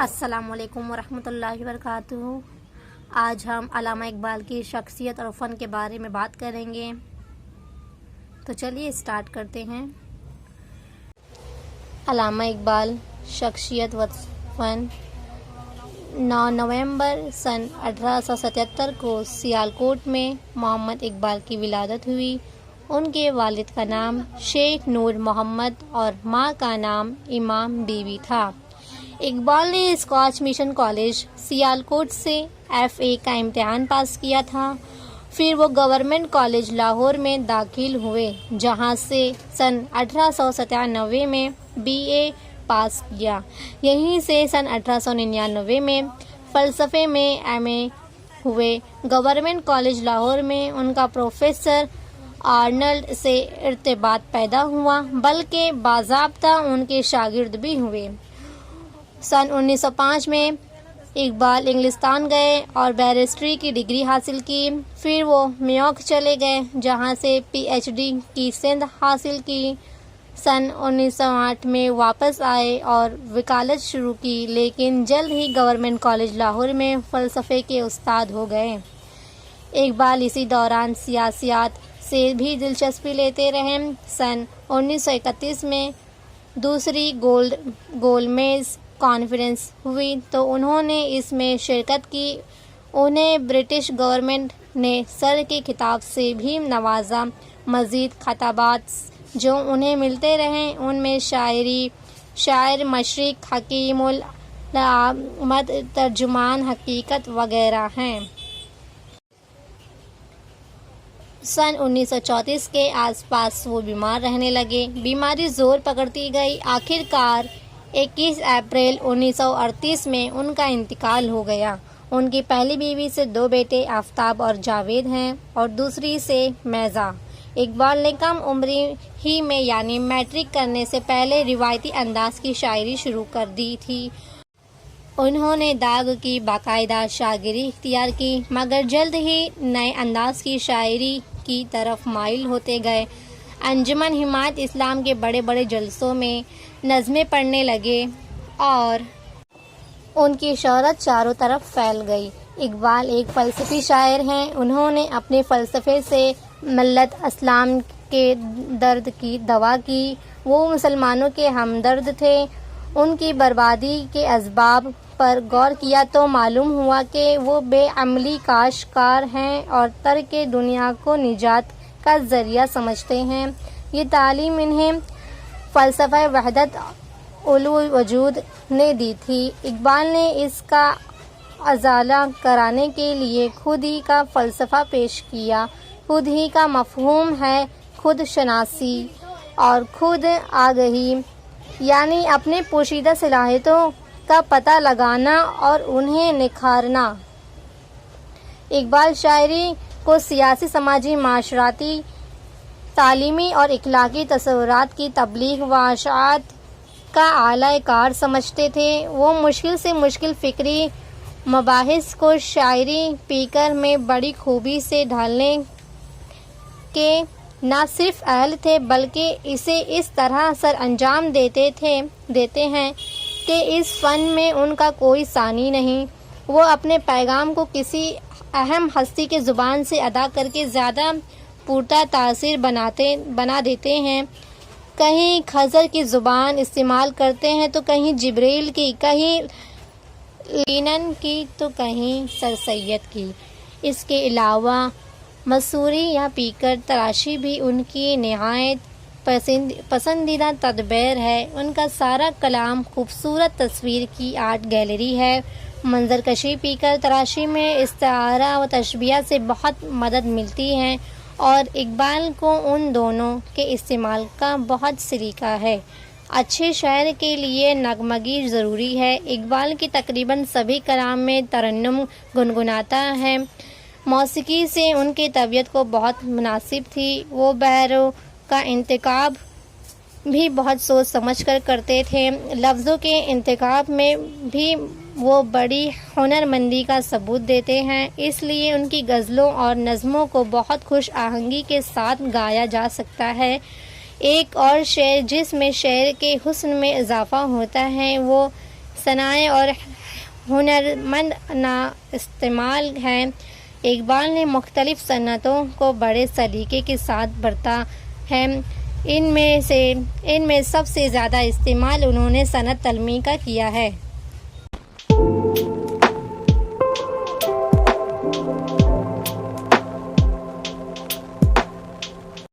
السلام علیکم ورحمۃ اللہ وبرکاتہ۔ آج ہم علامہ اقبال کی شخصیت اور فن کے بارے میں بات کریں گے، تو چلیے اسٹارٹ کرتے ہیں۔ علامہ اقبال شخصیت و فن 9 نومبر سن 1877 کو سیالکوٹ میں محمد اقبال کی ولادت ہوئی۔ ان کے والد کا نام شیخ نور محمد اور ماں کا نام امام بی بی تھا۔ اقبال نے اسکاچ مشن کالج سیالکوٹ سے FA کا امتحان پاس کیا تھا، پھر وہ گورنمنٹ کالج لاہور میں داخل ہوئے، جہاں سے سن 1897 میں BA پاس کیا۔ یہیں سے سن 1899 میں فلسفے میں MA ہوئے۔ گورنمنٹ کالج لاہور میں ان کا پروفیسر آرنلڈ سے ارتباط پیدا ہوا، بلکہ باضابطہ ان کے شاگرد بھی ہوئے۔ سن 1905 میں اقبال انگلستان گئے اور بیرسٹری کی ڈگری حاصل کی، پھر وہ میوک چلے گئے، جہاں سے PhD کی سند حاصل کی۔ سن 1908 میں واپس آئے اور وکالت شروع کی، لیکن جلد ہی گورنمنٹ کالج لاہور میں فلسفے کے استاد ہو گئے۔ اقبال اسی دوران سیاسیات سے بھی دلچسپی لیتے رہے۔ سن 1931 میں دوسری گولمیز کانفرنس ہوئی تو انہوں نے اس میں شرکت کی۔ انہیں برٹش گورنمنٹ نے سر کے خطاب سے بھی نوازا۔ مزید خطابات جو انہیں ملتے رہے ان میں شاعر مشرق، حکیم الامت، ترجمان حقیقت وغیرہ ہیں۔ سن 1934 کے آس پاس وہ بیمار رہنے لگے، بیماری زور پکڑتی گئی، آخر کار 21 اپریل 1938 میں ان کا انتقال ہو گیا۔ ان کی پہلی بیوی سے 2 بیٹے آفتاب اور جاوید ہیں اور دوسری سے میزا۔ اقبال نے کم عمری ہی میں یعنی میٹرک کرنے سے پہلے روایتی انداز کی شاعری شروع کر دی تھی۔ انہوں نے داغ کی باقاعدہ شاگری اختیار کی، مگر جلد ہی نئے انداز کی شاعری کی طرف مائل ہوتے گئے۔ انجمن حمایت اسلام کے بڑے بڑے جلسوں میں نظمیں پڑھنے لگے اور ان کی شہرت چاروں طرف پھیل گئی۔ اقبال ایک فلسفی شاعر ہیں۔ انہوں نے اپنے فلسفے سے ملت اسلام کے درد کی دوا کی۔ وہ مسلمانوں کے ہمدرد تھے۔ ان کی بربادی کے اسباب پر غور کیا تو معلوم ہوا کہ وہ بے عملی کا شکار ہیں اور ترک دنیا کو نجات کا ذریعہ سمجھتے ہیں۔ یہ تعلیم انہیں فلسفہ وحدت الوجود نے دی تھی۔ اقبال نے اس کا ازالہ کرانے کے لیے خود ہی کا فلسفہ پیش کیا۔ خود ہی کا مفہوم ہے خود شناسی اور خود آگہی، یعنی اپنے پوشیدہ صلاحیتوں کا پتہ لگانا اور انہیں نکھارنا۔ اقبال شاعری کو سیاسی، سماجی، معاشرتی، تعلیمی اور اخلاقی تصورات کی تبلیغ و اشاعت کا اعلیٰ کار سمجھتے تھے۔ وہ مشکل سے مشکل فکری مباحث کو شاعری پیکر میں بڑی خوبی سے ڈھالنے کے نہ صرف اہل تھے، بلکہ اسے اس طرح سر انجام دیتے ہیں کہ اس فن میں ان کا کوئی ثانی نہیں۔ وہ اپنے پیغام کو کسی اہم ہستی کے زبان سے ادا کر کے زیادہ پرتا تاثیر بنا دیتے ہیں۔ کہیں خضر کی زبان استعمال کرتے ہیں تو کہیں جبریل کی، کہیں لینن کی تو کہیں سر سید کی۔ اس کے علاوہ مصوری یا پیکر تراشی بھی ان کی نہایت پسندیدہ تدبیر ہے۔ ان کا سارا کلام خوبصورت تصویر کی آرٹ گیلری ہے۔ منظر کشی، پیکر تراشی میں استعارہ و تشبیہ سے بہت مدد ملتی ہے اور اقبال کو ان دونوں کے استعمال کا بہت سلیقہ ہے۔ اچھے شاعر کے لیے نغمگی ضروری ہے۔ اقبال کی تقریباً سبھی کلام میں ترنم گنگناتا ہے۔ موسیقی سے ان کی طبیعت کو بہت مناسب تھی۔ وہ بحروں کا انتخاب بھی بہت سوچ سمجھ کر کرتے تھے۔ لفظوں کے انتخاب میں بھی وہ بڑی ہنرمندی کا ثبوت دیتے ہیں، اس لیے ان کی غزلوں اور نظموں کو بہت خوش آہنگی کے ساتھ گایا جا سکتا ہے۔ ایک اور شعر جس میں شعر کے حسن میں اضافہ ہوتا ہے وہ ثنائے اور ہنرمند نا استعمال ہے۔ اقبال نے مختلف صنعتوں کو بڑے سلیقے کے ساتھ برتا ہے۔ ان میں سب سے زیادہ استعمال انہوں نے صنعت تعلیمی کا کیا ہے۔